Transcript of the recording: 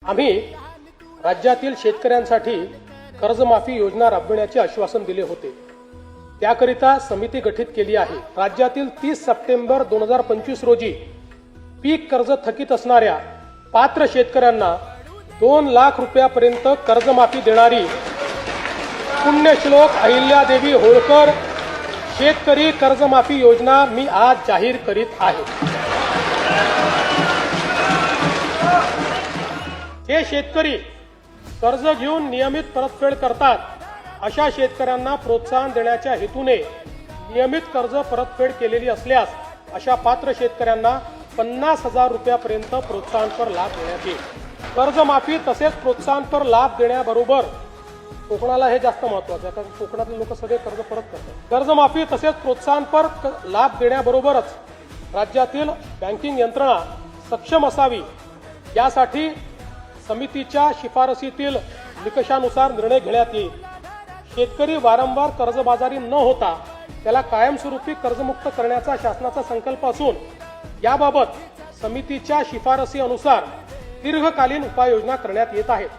आम्ही राज्यातील शेतकऱ्यांसाठी कर्जमाफी योजना राबविण्याचे आश्वासन दिले होते। त्याकरिता समिती गठीत केली आहे। राज्यातील 30 सप्टेंबर 2025 रोजी पीक कर्ज थकीत असणाऱ्या पात्र शेतकऱ्यांना 2 लाख रुपयापर्यंत कर्जमाफी देणारी पुण्यश्लोक अहिल्यादेवी होळकर शेतकरी कर्जमाफी योजना मी आज जाहीर करीत आहे। जे शेतकरी कर्ज घेऊन नियमित परतफेड करतात अशा शेतकऱ्यांना प्रोत्साहन देण्याच्या हेतूने नियमित कर्ज परतफेड केलेली असल्यास अशा पात्र शेतकऱ्यांना 50,000 रुपयापर्यंत प्रोत्साहनपर लाभ देण्यात येईल। कर्जमाफी तसेच प्रोत्साहनपर लाभ देण्याबरोबर कोकणाला हे जास्त महत्त्वाचं आहे, कारण कोकणातले लोक सगळे कर्ज परत करतात। कर्जमाफी तसेच प्रोत्साहनपर लाभ देण्याबरोबरच राज्यातील बँकिंग यंत्रणा सक्षम असावी यासाठी समितीच्या शिफारसीतील निकषानुसार निर्णय घेण्यात येईल। शेतकरी वारंवार कर्जबाजारी न होता त्याला कायमस्वरूपी कर्जमुक्त करण्याचा शासनाचा संकल्प असून याबाबत समितीच्या शिफारसी अनुसार दीर्घकालीन उपाययोजना करण्यात येत आहेत।